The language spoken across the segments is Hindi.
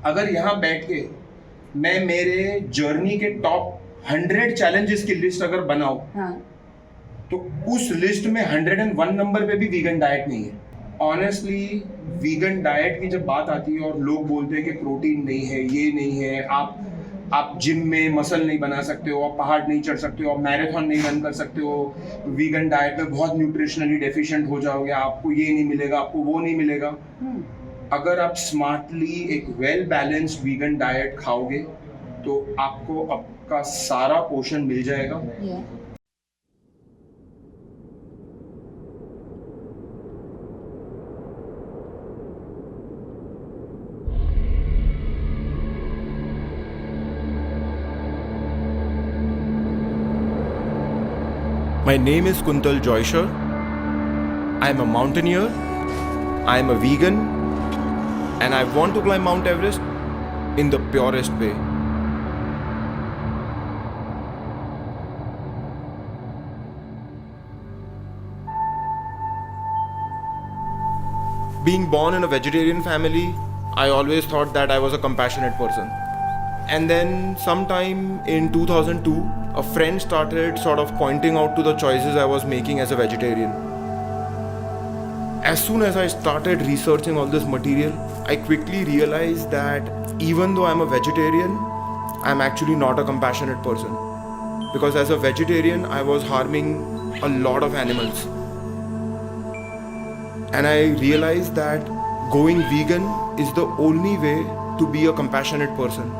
अगर यहाँ बैठ के मैं मेरे जर्नी के टॉप 100 चैलेंजेस की लिस्ट अगर बनाऊं, हाँ. तो उस लिस्ट में 101 नंबर पे भी वीगन डाइट नहीं है. ऑनेस्टली वीगन डाइट की जब बात आती है और लोग बोलते हैं कि प्रोटीन नहीं है, ये नहीं है, आप जिम में मसल नहीं बना सकते हो, आप पहाड़ नहीं चढ़ सकते हो, आप मैराथन नहीं रन कर सकते हो, वीगन डाइट में बहुत न्यूट्रिशनली डेफिशिएंट हो जाओगे, आपको ये नहीं मिलेगा, आपको वो नहीं मिलेगा. अगर आप स्मार्टली एक वेल बैलेंस्ड वीगन डाइट खाओगे तो आपको आपका सारा पोषण मिल जाएगा. Yeah. My name is Kuntal Joysher. I am a mountaineer. I am a vegan. And I want to climb Mount Everest in the purest way. Being born in a vegetarian family, I always thought that I was a compassionate person. And then sometime in 2002, a friend started sort of pointing out to the choices I was making as a vegetarian. As soon as I started researching all this material, I quickly realized that even though I'm a vegetarian, I'm actually not a compassionate person. Because as a vegetarian, I was harming a lot of animals. And I realized that going vegan is the only way to be a compassionate person.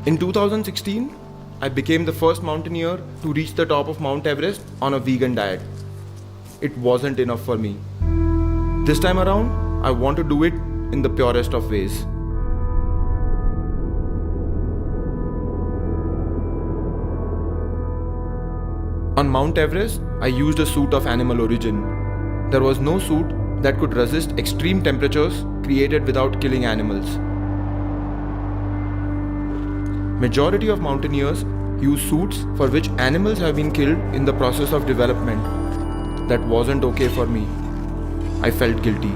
In 2016, I became the first mountaineer to reach the top of Mount Everest on a vegan diet. It wasn't enough for me. This time around, I want to do it in the purest of ways. On Mount Everest, I used a suit of animal origin. There was no suit that could resist extreme temperatures created without killing animals. Majority of mountaineers use suits for which animals have been killed in the process of development. That wasn't okay for me. I felt guilty.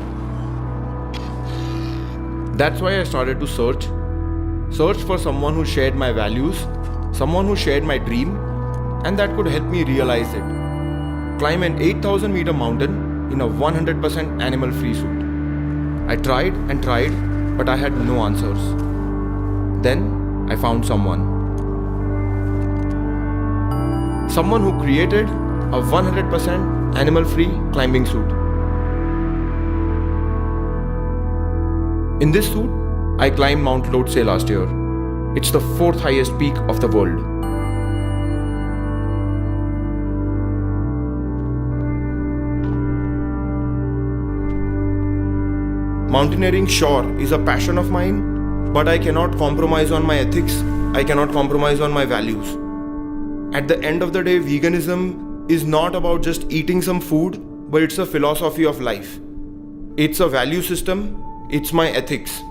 That's why I started to search for someone who shared my values, someone who shared my dream, and that could help me realize it. Climb an 8,000 meter mountain in a 100% animal free suit. I tried and tried, but I had no answers. Then I found someone who created a 100% animal-free climbing suit. In this suit, I climbed Mount Lhotse last year. It's the 4th highest peak of the world. Mountaineering, sure, is a passion of mine, but I cannot compromise on my ethics, I cannot compromise on my values. At the end of the day, veganism is not about just eating some food, but it's a philosophy of life. It's a value system, it's my ethics.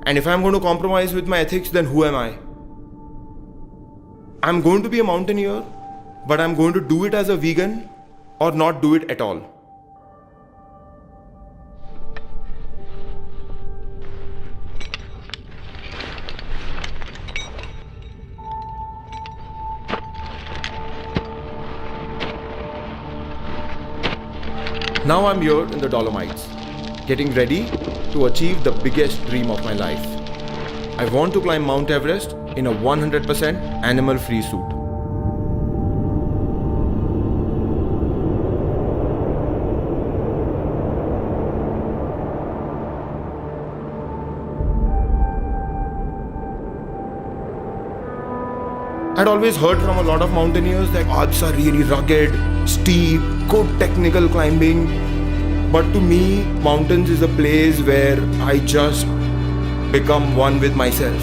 And if I'm going to compromise with my ethics, then who am I? I'm going to be a mountaineer, but I'm going to do it as a vegan or not do it at all. Now I'm here in the Dolomites, getting ready to achieve the biggest dream of my life. I want to climb Mount Everest in a 100% animal-free suit. I'd always heard from a lot of mountaineers that paths are really rugged, steep, good technical climbing. But to me, mountains is a place where I just become one with myself.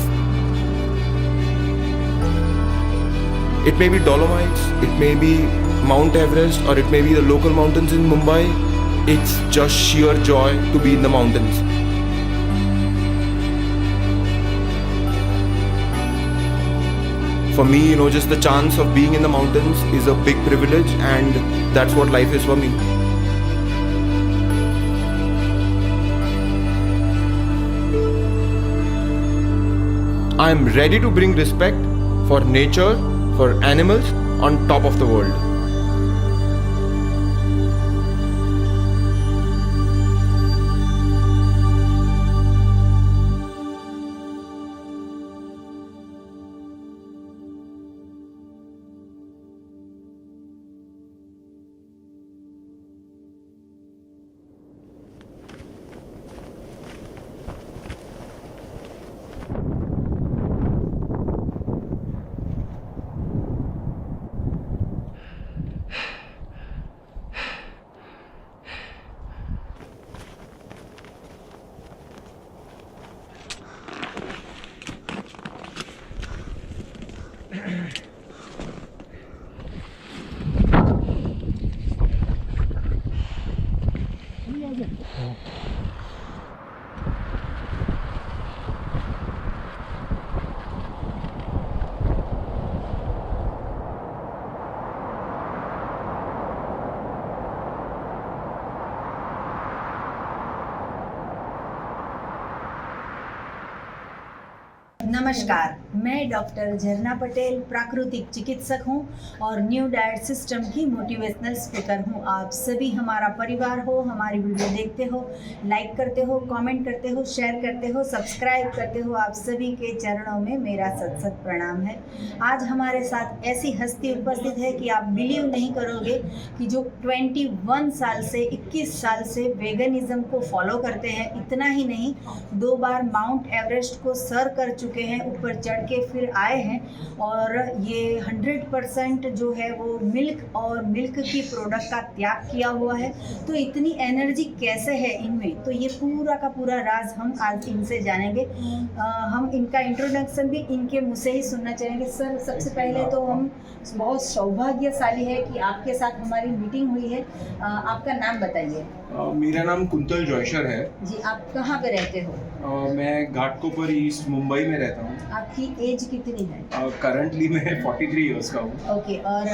It may be Dolomites, it may be Mount Everest, or it may be the local mountains in Mumbai. It's just sheer joy to be in the mountains. For me, just the chance of being in the mountains is a big privilege, and that's what life is for me. I am ready to bring respect for nature, for animals on top of the world. नमस्कार, मैं डॉक्टर झरना पटेल प्राकृतिक चिकित्सक हूं और न्यू डाइट सिस्टम की मोटिवेशनल स्पीकर हूं। आप सभी हमारा परिवार हो, हमारी वीडियो देखते हो, लाइक करते हो, कमेंट करते हो, शेयर करते हो, सब्सक्राइब करते हो, आप सभी के चरणों में मेरा सत सत प्रणाम है। आज हमारे साथ ऐसी हस्ती उपस्थित है कि आप बिलीव नहीं करोगे कि जो 21 साल से 21 साल से वेगनिज्म को फॉलो करते हैं, इतना ही नहीं 2 बार माउंट एवरेस्ट को सर कर चुके हैं, ऊपर चढ़ के फिर आए हैं और ये 100% जो है वो मिल्क और मिल्क की प्रोडक्ट का त्याग किया हुआ है। तो इतनी एनर्जी कैसे है इनमें, तो ये पूरा का पूरा राज हम आज इनसे जानेंगे। हम इनका इंट्रोडक्शन भी इनके मुँह से ही सुनना चाहेंगे। सर, सबसे पहले तो हम बहुत सौभाग्यशाली है कि आपके साथ हमारी मीटिंग हुई है। आपका नाम बताइए। मेरा नाम कुंतल जॉयशर है जी। आप कहाँ पे रहते हो? मैं घाटकोपर ईस्ट मुंबई में रहता हूँ। आपकी एज कितनी है? करंटली मैं 43 इयर्स का हूँ। ओके, और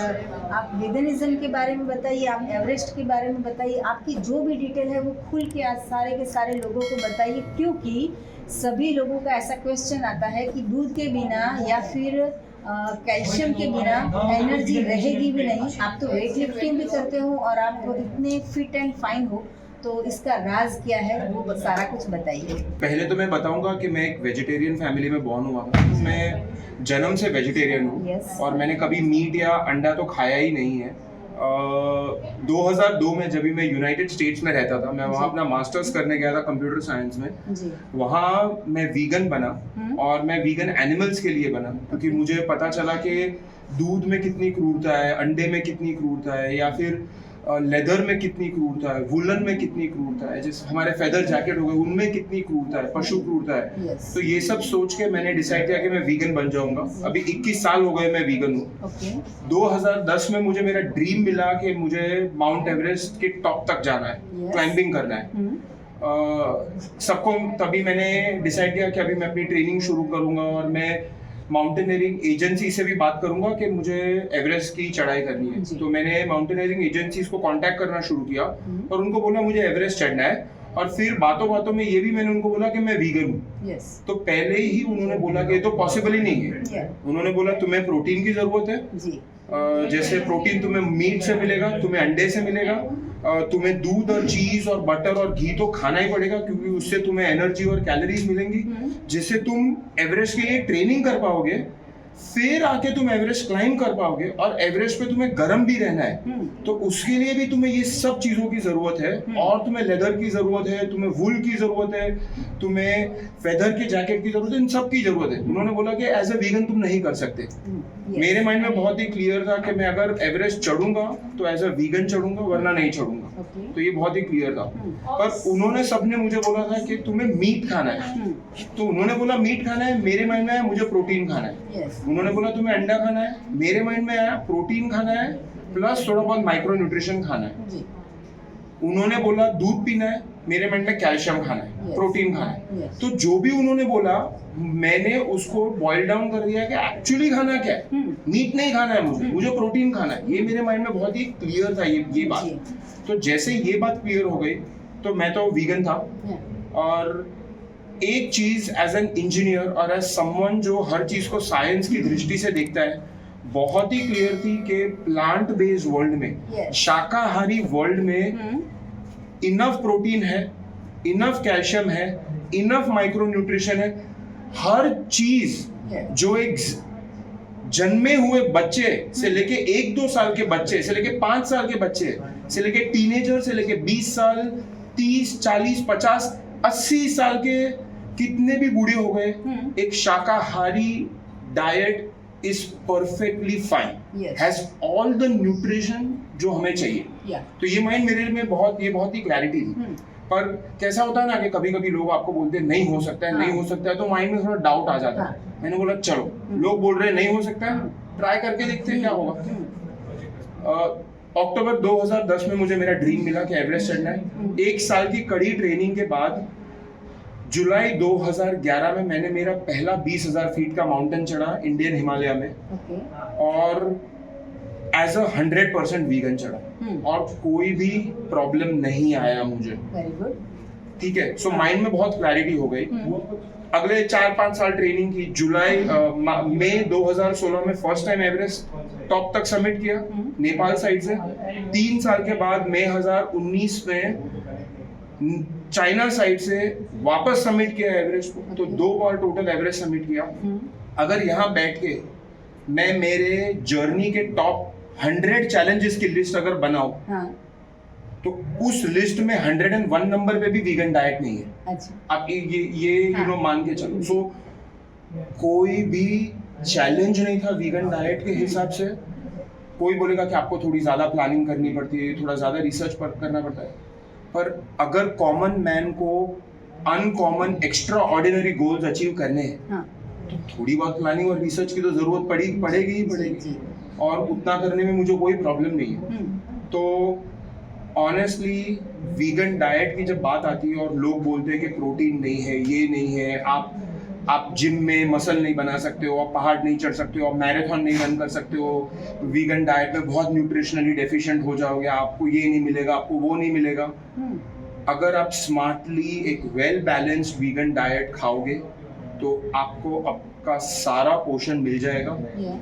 आप वेगनिज्म के बारे में बताइए, आप एवरेस्ट के बारे में बताइए, आपकी जो भी डिटेल है वो खुल के आज सारे के सारे लोगों को बताइए, क्योंकि सभी लोगों का ऐसा क्वेश्चन आता है कि दूध के बिना या फिर कैल्शियम के बिना एनर्जी रहेगी भी नहीं। आप तो वेट लिफ्टिंग भी करते हो और आप इतने फिट एंड फाइन हो, तो इसका राज क्या है वो सारा कुछ बताइए। पहले तो मैं बताऊंगा कि मैं एक वेजिटेरियन फैमिली में बॉर्न हुआ हूँ। मैं जन्म से वेजिटेरियन हूँ। Yes. और मैंने कभी मीट या अंडा तो खाया ही नहीं है। 2002 में जब भी मैं यूनाइटेड स्टेट्स में रहता था, मैं वहाँ अपना मास्टर्स करने गया था कंप्यूटर साइंस में जी। वहाँ मैं वीगन बना और मैं वीगन एनिमल्स के लिए बना, क्योंकि मुझे पता चला कि दूध में कितनी क्रूरता है, अंडे में कितनी क्रूरता है, या फिर लेदर में कितनी क्रूरता है, वुलन में कितनी क्रूरता है, जैसे हमारे फेदर जैकेट हो गए उनमें कितनी क्रूरता है, पशु क्रूरता है। Yes. तो ये सब सोच के मैंने डिसाइड किया कि मैं वीगन बन जाऊंगा। अभी 21 साल हो गए मैं वीगन हूँ। ओके। 2010 में मुझे मेरा ड्रीम मिला कि मुझे माउंट एवरेस्ट के टॉप तक जाना है, Yes. क्लाइंबिंग करना है। सबको तभी मैंने डिसाइड किया कि अभी मैं अपनी ट्रेनिंग शुरू करूंगा और मैं माउंटेनियरिंग एजेंसी से भी बात करूंगा कि मुझे एवरेस्ट की चढ़ाई करनी है। तो मैंने माउंटेनियरिंग एजेंसीज को कांटेक्ट करना शुरू किया और उनको बोला मुझे एवरेस्ट चढ़ना है। और फिर बातों बातों में ये भी मैंने उनको बोला कि मैं वीगन हूँ। Yes. तो पहले ही उन्होंने बोला कि ये तो पॉसिबल ही नहीं है। Yeah. उन्होंने बोला तुम्हें प्रोटीन की जरूरत है। जी। जैसे प्रोटीन तुम्हें मीट से मिलेगा, तुम्हें अंडे से मिलेगा, तुम्हें दूध और चीज और बटर और घी तो खाना ही पड़ेगा, क्योंकि उससे तुम्हें एनर्जी और कैलोरीज मिलेंगी जिससे तुम एवरेस्ट के लिए ट्रेनिंग कर पाओगे। फिर आके तुम एवरेस्ट क्लाइंब कर पाओगे और एवरेस्ट पे तुम्हें गर्म भी रहना है। तो उसके लिए भी तुम्हें ये सब चीजों की जरूरत है और तुम्हें लेदर की जरूरत है, तुम्हें वुल की जरूरत है, तुम्हें फेदर के जैकेट की जरूरत है, इन सब की जरूरत है। उन्होंने बोला कि एज ए वीगन तुम नहीं कर सकते। मेरे माइंड में बहुत ही क्लियर था कि मैं अगर एवरेस्ट चढ़ूंगा तो एज ए वीगन चढ़ूंगा, वरना नहीं चढ़ूंगा। तो ये बहुत ही क्लियर था। पर उन्होंने सबने मुझे बोला था कि तुम्हें मीट खाना है। तो उन्होंने बोला मीट खाना है, मेरे माइंड में आया मुझे प्रोटीन खाना है। उन्होंने बोला तुम्हें अंडा खाना है, मेरे माइंड में आया प्रोटीन खाना है प्लस थोड़ा बहुत माइक्रो न्यूट्रिशन खाना है। उन्होंने बोला दूध पीना है, मेरे माइंड में कैल्शियम खाना है, प्रोटीन खाना है। तो जो भी उन्होंने बोला मैंने उसको बॉइल डाउन कर दिया कि एक्चुअली खाना क्या है। मीट नहीं खाना है मुझे प्रोटीन खाना है। ये मेरे माइंड में बहुत ही क्लियर था ये बात। तो जैसे ये बात क्लियर हो गई तो मैं तो वीगन था और एक चीज एज एन इंजीनियर और एज समवन जो हर चीज को साइंस की दृष्टि से देखता है, बहुत ही क्लियर थी कि प्लांट बेस्ड वर्ल्ड में, Yes. शाकाहारी वर्ल्ड में हम्म, इनफ प्रोटीन है, इनफ कैल्शियम है, इनफ माइक्रो न्यूट्रिशन है। हर चीज Yes. जो एक जन्मे हुए बच्चे से लेके 1-2 साल के बच्चे से लेके 5 साल के बच्चे से लेके टीनेजर से लेके 20 साल, 30, 40, 50, 80 साल के कितने भी बूढ़े हो गए, एक शाकाहारी diet is perfectly fine, Yes. Has all the nutrition जो हमें चाहिए। yeah. तो ये माइंड मेरे में बहुत ही क्लैरिटी थी। हम्म, पर कैसा होता है ना कि कभी कभी लोग आपको बोलते हैं नहीं हो सकता है, हाँ. नहीं हो सकता है, तो माइंड में थोड़ा डाउट आ जाता है। हाँ. मैंने बोला चलो, लोग बोल रहे हैं नहीं हो सकता है, ट्राई करके देखते हैं क्या होगा। अक्टूबर 2010 में मुझे मेरा ड्रीम मिला कि एवरेस्ट चढ़ना है। 1 साल की कड़ी ट्रेनिंग के बाद जुलाई 2011 में मैंने मेरा पहला 20,000 फीट का माउंटेन चढ़ा इंडियन हिमालय में, okay. और एज अ 100% वीगन चढ़ा, और कोई भी प्रॉब्लम नहीं आया मुझे। very good. ठीक है, सो माइंड में बहुत क्लैरिटी हो गई। अगले 4-5 साल ट्रेनिंग की। मई 2016 में फर्स्ट टाइम एवरेस्ट टॉप तक सबमिट किया नेपाल साइड से। 3 साल के बाद मई 2019 में चाइना साइड से वापस सबमिट किया एवरेस्ट को, तो 2 बार टोटल एवरेस्ट सबमिट किया। अगर यहाँ बैठ के मैं मेरे जर्नी के टॉप 100 चैलेंजेस की लिस्ट अगर बनाऊं, हाँ, तो उस लिस्ट में 101 नंबर पे भी वीगन डाइट नहीं है। अच्छा, आप ये मान के चलो। सो कोई भी चैलेंज नहीं था वीगन डाइट के हिसाब से। कोई बोलेगा कि आपको थोड़ी ज्यादा प्लानिंग करनी पड़ती है, थोड़ा ज्यादा रिसर्च करना पड़ता है, पर अगर कॉमन मैन को uncommon extra ordinary goals achieve करने हैं, हाँ, तो थोड़ी बहुत प्लानिंग और रिसर्च की तो जरूरत पड़ेगी ही पड़ेगी। जी, और उतना करने में मुझे कोई प्रॉब्लम नहीं है। तो ऑनेस्टली वीगन डाइट की जब बात आती है और लोग बोलते हैं कि प्रोटीन नहीं है, ये नहीं है, आप जिम में मसल नहीं बना सकते हो, आप पहाड़ नहीं चढ़ सकते हो, आप मैराथन नहीं रन कर सकते हो, वीगन डाइट में बहुत न्यूट्रिशनली डेफिशिएंट हो जाओगे, आपको ये नहीं मिलेगा, आपको वो नहीं मिलेगा। अगर आप स्मार्टली एक वेल बैलेंस्ड वीगन डाइट खाओगे तो आपको आपका सारा पोषण मिल जाएगा। yeah.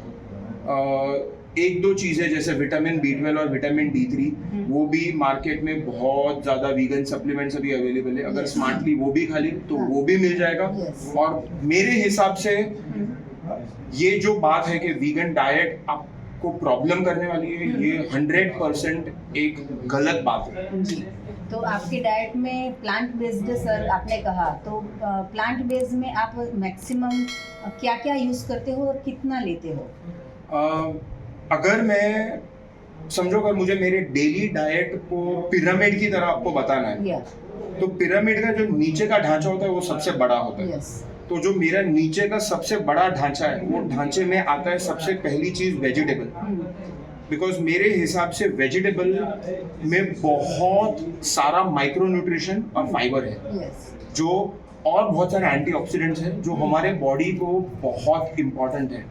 1-2 चीजें जैसे विटामिन B12 और विटामिन D3, वो भी मार्केट में बहुत ज्यादा वीगन सप्लीमेंट्स अभी अवेलेबल है। अगर स्मार्टली वो भी खा ली तो वो भी मिल जाएगा। Yes. और मेरे हिसाब से ये जो बात है कि वीगन डाइट आपको प्रॉब्लम करने वाली है, ये 100% एक गलत बात है। जी, तो आपकी डाइट में प्लांट बेस्ड, सर आपने कहा, तो प्लांट बेस्ड में आप मैक्सिमम क्या क्या यूज़ करते हो और कितना लेते हो? अगर मैं समझो, अगर मुझे मेरे डेली डाइट को पिरामिड की तरह आपको बताना है, या, तो पिरामिड का जो नीचे का ढांचा होता है वो सबसे बड़ा होता है। यस, तो जो मेरा नीचे का सबसे बड़ा ढांचा है, वो ढांचे में आता है सबसे पहली चीज वेजिटेबल। बिकॉज मेरे हिसाब से वेजिटेबल में बहुत सारा माइक्रो न्यूट्रिशन और फाइबर है, यस, जो और बहुत सारे एंटीऑक्सीडेंट्स हैं जो हमारे बॉडी को बहुत इम्पोर्टेंट है।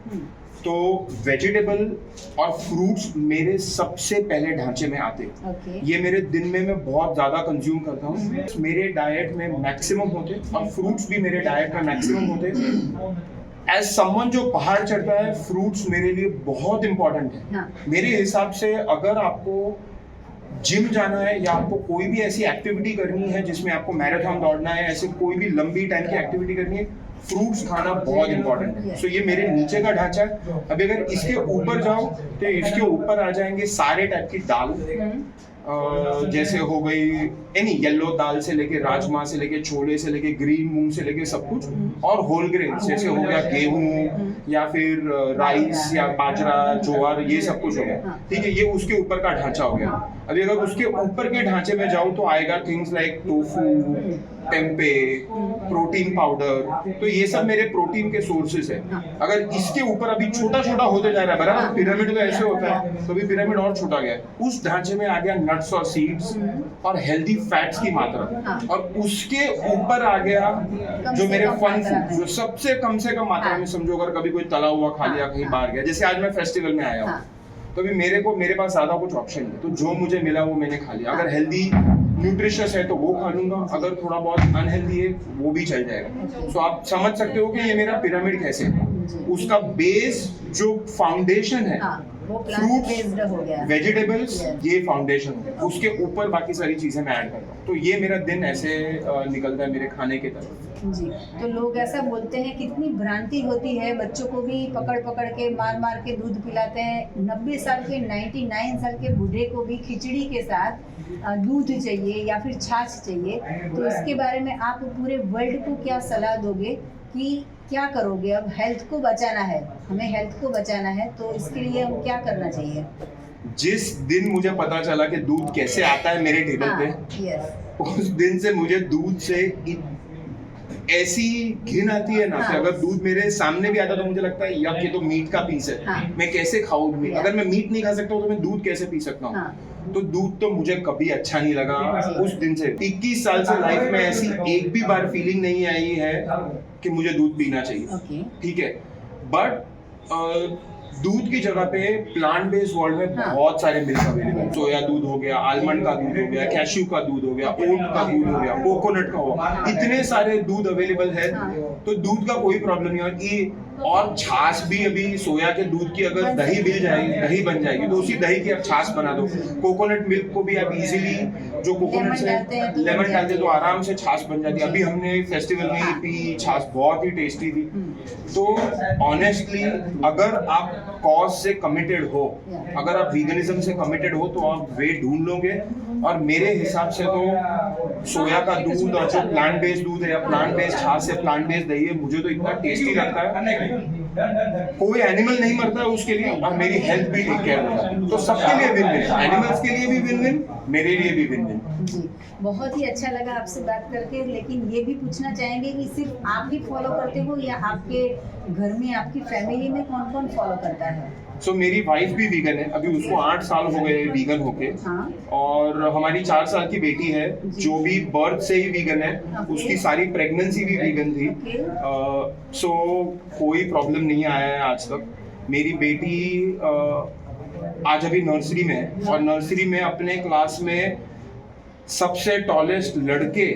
तो वेजिटेबल और फ्रूट्स मेरे सबसे पहले ढांचे में आते हैं। ओके, ये मेरे दिन में मैं बहुत ज़्यादा कंज्यूम करता हूँ। मेरे डाइट में मैक्सिमम होते, और फ्रूट्स भी मेरे डाइट में मैक्सिमम होते। एज समवन जो पहाड़ चढ़ता है, फ्रूट्स मेरे लिए बहुत इंपॉर्टेंट है। हाँ, मेरे हिसाब से अगर आपको जिम जाना है या आपको कोई भी ऐसी एक्टिविटी करनी है जिसमें आपको मैराथन दौड़ना है, ऐसे कोई भी लंबी टाइम की एक्टिविटी करनी है, फ्रूट्स खाना बहुत इंपॉर्टेंट है। सो ये मेरे नीचे का ढांचा है। अभी अगर इसके ऊपर जाओ तो इसके ऊपर आ जाएंगे सारे टाइप की दाल, जैसे हो गई एनी येलो दाल से लेके राजमा से लेके छोले से लेके ग्रीन मूंग से लेके सब कुछ, और होल ग्रेन जैसे हो गया गेहूं या फिर राइस या बाजरा, ज्वार, ये सब कुछ हो गया। ठीक है, ये उसके ऊपर का ढांचा हो गया। अभी अगर उसके ऊपर के ढांचे में जाओ तो आएगा things like tofu, tempeh, protein powder. तो ये सब मेरे प्रोटीन के सोर्सेस है। अगर इसके ऊपर अभी छोटा छोटा होते जा रहा है, बराबर, पिरामिड तो ऐसे होता है, तो अभी पिरामिड और छोटा गया, उस ढांचे में आ गया नट्स और सीड्स और हेल्दी फैट्स की मात्रा, और उसके ऊपर आ गया जो मेरे फन फूड, जो सबसे कम से कम मात्रा में, समझो अगर कभी कोई तला हुआ खा लिया कहीं बाहर गया, जैसे आज मैं फेस्टिवल में आया हूँ, तो अभी मेरे पास ज्यादा कुछ ऑप्शन नहीं, तो जो मुझे मिला वो मैंने खा लिया। अगर हेल्दी न्यूट्रिशियस है तो वो खा लूंगा, अगर थोड़ा बहुत अनहेल्दी है वो भी चल जाएगा। सो आप समझ सकते हो कि ये मेरा पिरामिड कैसे है। उसका बेस जो फाउंडेशन है, हाँ, वो प्लांट बेस्ड हो गया, वेजिटेबल्स, ये फाउंडेशन है, उसके ऊपर बाकी सारी चीजें मैं ऐड करता हूँ। तो ये मेरा दिन ऐसे निकलता है मेरे खाने के तरफ। जी। तो लोग ऐसा बोलते हैं, कितनी भ्रांति होती है, बच्चों को भी पकड़ पकड़ के मार मार के दूध पिलाते हैं। 90 साल के 99 साल के बूढ़े को भी खिचड़ी के साथ दूध चाहिए या फिर छाछ चाहिए। तो इसके बारे में आप पूरे वर्ल्ड को क्या सलाह दोगे कि क्या करोगे? अब हेल्थ को बचाना है, हमें हेल्थ को बचाना है, तो इसके लिए हम क्या करना चाहिए? जिस दिन मुझे पता चला कि दूध कैसे आता है मेरे टेबल पे, यस, उस दिन से मुझे दूध से ऐसी घिन आती है ना कि अगर दूध मेरे सामने भी आता तो मुझे लगता है यार ये तो मीट का पीस है, मैं कैसे खाऊं मीट? अगर मैं मीट नहीं खा सकता हूँ तो मैं दूध कैसे पी सकता हूँ? तो दूध तो मुझे कभी अच्छा नहीं लगा उस दिन से। 21 साल से लाइफ में ऐसी एक भी बार फीलिंग नहीं आई है कि मुझे दूध पीना चाहिए, ठीक है। बट दूध की जगह पे प्लांट बेस्ड वर्ल्ड में बहुत सारे मिल्क अवेलेबल है। सोया दूध हो गया, आलमंड का दूध हो गया, कैश्यू का दूध हो गया, ओट का दूध हो गया, कोकोनट का हो गया, इतने सारे दूध अवेलेबल है। तो दूध का कोई प्रॉब्लम नहीं है। और छाछ भी, अभी सोया के दूध की अगर दही मिल जाएगी, दही बन जाएगी, तो उसी दही की आप छाछ बना दो। कोकोनट मिल्क को भी आप इजीली, जो कोकोनट से लेमन डालते हैं तो आराम से छाछ बन जाती है। अभी हमने फेस्टिवल में ही पी छाछ, बहुत ही टेस्टी थी। तो ऑनेस्टली अगर आप कॉज से कमिटेड हो, अगर आप वीगनिज्म से कमिटेड हो, तो आप वे ढूंढ लोगे। और मेरे हिसाब से तो सोया का दूध और जो प्लांट बेस्ड दूध है या प्लांट बेस्ड छाछ या प्लांट बेस्ड दही है, मुझे तो इतना टेस्टी लगता है। कोई एनिमल नहीं मरता है उसके लिए, और मेरी हेल्थ भी टेक केयर होता है। तो सबके लिए विन विन, एनिमल्स के लिए भी विन विन, मेरे लिए भी विन विन। जी, बहुत ही अच्छा लगा आपसे बात करके। लेकिन ये भी पूछना चाहेंगे कि सिर्फ आप ही फॉलो करते हो या आपके घर में, आपकी फैमिली में कौन कौन फॉलो करता है? सो मेरी वाइफ भी वीगन है, अभी उसको 8 साल हो गए वीगन होके। और हमारी 4 साल की बेटी है जो भी बर्थ से ही वीगन है, उसकी सारी प्रेगनेंसी भी वीगन थी। सो कोई प्रॉब्लम नहीं आया है आज तक। मेरी बेटी आज अभी नर्सरी में है, और नर्सरी में अपने क्लास में सबसे टॉलेस्ट लड़के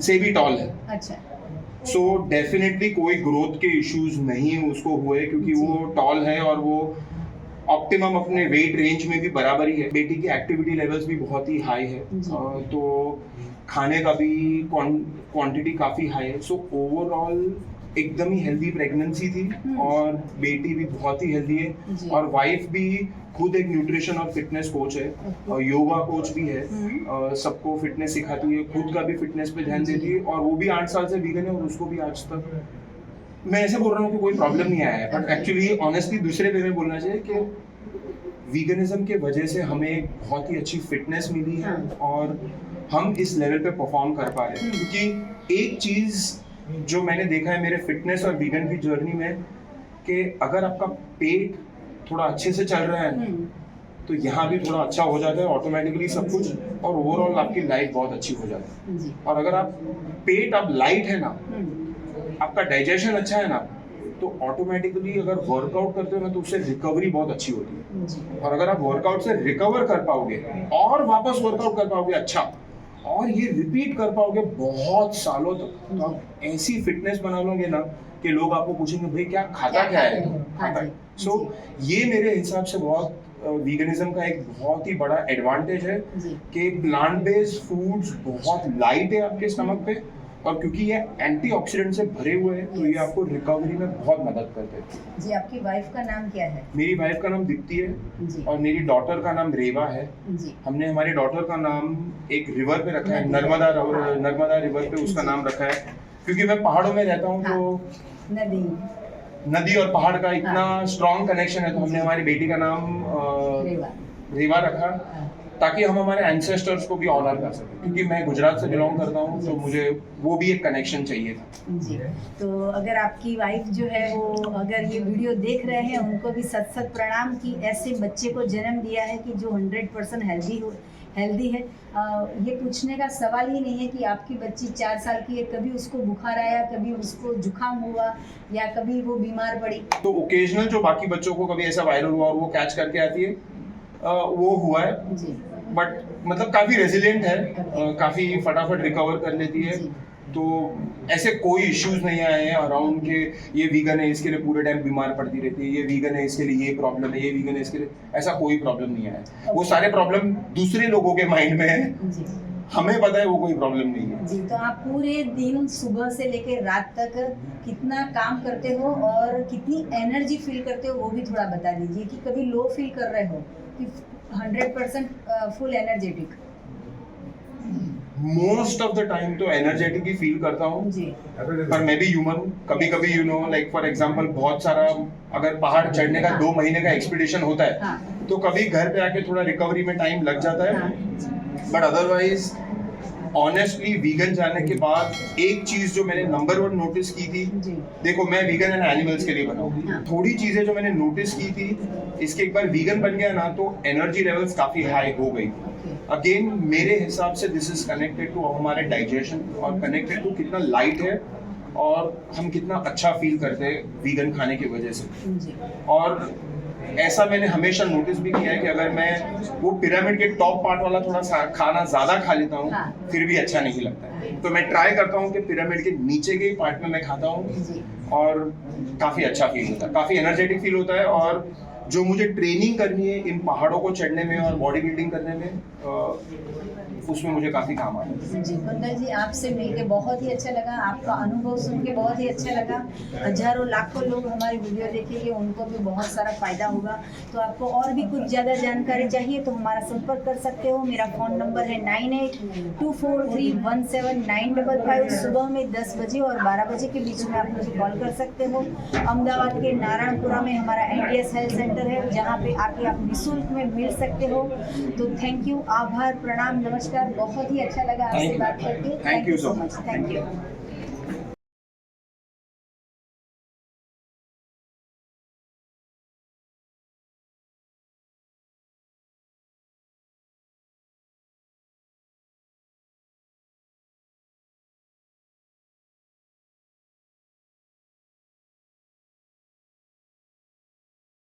से भी टॉल है। अच्छा। सो डेफिनेटली कोई ग्रोथ के इश्यूज नहीं उसको हुए, क्योंकि वो टॉल है और वो ऑप्टिमम अपने वेट रेंज में भी बराबर ही है। बेटी की एक्टिविटी लेवल्स भी बहुत ही हाई है, तो खाने का भी क्वांटिटी काफ़ी हाई है। सो ओवरऑल एकदम ही हेल्दी प्रेगनेंसी थी, और बेटी भी बहुत ही हेल्दी है। और वाइफ भी खुद एक न्यूट्रिशन और फिटनेस कोच है, और योगा कोच भी है, सबको फिटनेस सिखाती है, खुद का भी फिटनेस पे ध्यान देती है। और वो भी 8 साल से वीगन है, और उसको भी आज तक, मैं ऐसे बोल रहा हूँ कि कोई प्रॉब्लम नहीं आया है, बट एक्चुअली ऑनेस्टली दूसरे वे में बोलना चाहिए कि वीगनिज्म के वजह से हमें एक बहुत ही अच्छी फिटनेस मिली है, और हम इस लेवल पे परफॉर्म कर पा रहे हैं। क्योंकि एक चीज़ जो मैंने देखा है मेरे फिटनेस और वीगन की जर्नी में, कि अगर आपका पेट थोड़ा अच्छे से चल रहा है तो यहाँ भी थोड़ा अच्छा हो जाता है ऑटोमेटिकली सब कुछ, और ओवरऑल आपकी लाइफ बहुत अच्छी हो जाती है। और अगर आप पेट आप लाइट है ना, आपका डाइजेशन अच्छा है ना, तो ऑटोमेटिकली अगर वर्कआउट करते हो ना, तो उससे रिकवरी बहुत अच्छी होती है। और अगर आप वर्कआउट से रिकवर कर पाओगे और वापस वर्कआउट कर पाओगे अच्छा, और ये रिपीट कर पाओगे बहुत सालों तक, तो आप ऐसी फिटनेस बना लोगे ना कि लोग आपको पूछेंगे भाई क्या खाता क्या है। सो ये मेरे हिसाब से बहुत वीगनिज्म का एक बहुत ही बड़ा एडवांटेज है कि प्लांट बेस्ड फूड्स बहुत लाइट है आपके स्टमक पे, और क्योंकि ये एंटीऑक्सीडेंट से भरे हुए हैं, तो ये आपको रिकवरी में बहुत मदद करते हैं। जी, आपकी वाइफ का नाम क्या है? मेरी वाइफ का नाम दीप्ति है, और मेरी डॉटर का नाम रेवा है। हमने हमारी डॉटर का नाम एक रिवर पे रखा है, नर्मदा रिवर पे उसका नाम रखा है, क्योंकि मैं पहाड़ों में रहता हूँ। तो नदी और पहाड़ का इतना स्ट्रॉन्ग कनेक्शन है, तो हमने हमारी बेटी का नाम रेवा रखा, ताकि हम हमारे एंसेस्टर्स को भी ऑनर कर सकें। क्योंकि मैं गुजरात से बिलोंग करता हूँ, तो मुझे वो भी एक कनेक्शन चाहिए था। जी, तो अगर आपकी वाइफ जो है वो अगर ये वीडियो देख रहे हैं, उनको भी सत सत प्रणाम कि ऐसे बच्चे को जन्म दिया है कि जो 100% हेल्दी है। ये पूछने का सवाल ही नहीं है कि आपकी बच्ची 4 साल की है, कभी उसको बुखार आया, कभी उसको जुकाम हुआ, या कभी वो बीमार पड़ी। तो ओकेजनल जो बाकी बच्चों को कभी ऐसा वायरल हुआ और वो कैच करके आती है, वो हुआ है। बट मतलब काफ़ी रेजिलिएंट है, काफ़ी फटाफट रिकवर कर लेती है। जी। तो ऐसे कोई इश्यूज नहीं आए हैं अराउंड के ये वीगन है इसके लिए पूरे टाइम बीमार पड़ती रहती है, ये वीगन है इसके लिए ये प्रॉब्लम है, ये वीगन है इसके लिए, ऐसा कोई प्रॉब्लम नहीं आया है। वो सारे प्रॉब्लम दूसरे लोगों के माइंड में है, जी हमें पता है वो कोई प्रॉब्लम नहीं है। जी। तो आप पूरे दिन सुबह से लेकर रात तक कितना काम करते हो और कितनी एनर्जी फील करते हो वो भी थोड़ा बता दीजिए कि कभी लो फील कर रहे हो कि 100% full energetic. Most of the time तो एनर्जेटिक ही फील करता हूँ, जी पर मैं भी ह्यूमन हूँ। कभी कभी लाइक फॉर एग्जांपल बहुत सारा अगर पहाड़ चढ़ने का 2 महीने का एक्सपीडिशन होता है हाँ। तो कभी घर पे आके थोड़ा रिकवरी में टाइम लग जाता है, हाँ। बट अदरवाइज ऑनेस्टली वीगन जाने के बाद एक चीज जो मैंने नंबर 1 नोटिस की थी, जी देखो मैं वीगन एंड एनिमल्स के लिए बना हूँ, हाँ। थोड़ी चीजें जो मैंने नोटिस की थी, इसके एक बार वीगन बन गया ना तो एनर्जी लेवल्स काफी हाई हो गई। अगेन मेरे हिसाब से दिस इज कनेक्टेड टू हमारे डाइजेशन और कनेक्टेड टू कितना लाइट है और हम कितना अच्छा फील करते हैं वीगन खाने की वजह से। जी और ऐसा मैंने हमेशा नोटिस भी किया है कि अगर मैं वो पिरामिड के टॉप पार्ट वाला थोड़ा सा खाना ज्यादा खा लेता हूँ हाँ। फिर भी अच्छा नहीं लगता है, तो मैं ट्राई करता हूँ कि पिरामिड के नीचे के पार्ट में मैं खाता हूँ जी और काफी अच्छा फील होता है, काफी एनर्जेटिक फील होता है। और जो मुझे ट्रेनिंग करनी है इन पहाड़ों को चढ़ने में और बॉडी बिल्डिंग करने में उसमें मुझे काफी काम आता है। जी कुंदन जी, आपसे मिलके बहुत ही अच्छा लगा, आपका अनुभव सुन के बहुत ही अच्छा लगा। हजारों लाखों लोग हमारी वीडियो देखेंगे, उनको भी बहुत सारा फायदा होगा। तो आपको और भी कुछ ज़्यादा जानकारी चाहिए तो हमारा संपर्क कर सकते हो। मेरा फ़ोन नंबर है 9824317955। सुबह में 10 बजे और 12 बजे के बीच में आप मुझे कॉल कर सकते हो। अहमदाबाद के नारायणपुरा में हमारा NTS हेल्थ सेंटर है, जहाँ पे आके आप निःशुल्क में मिल सकते हो। तो थैंक यू, आभार, प्रणाम, नमस्कार। बहुत ही अच्छा लगा आपसे बात करके। Thank you so much. Thank you.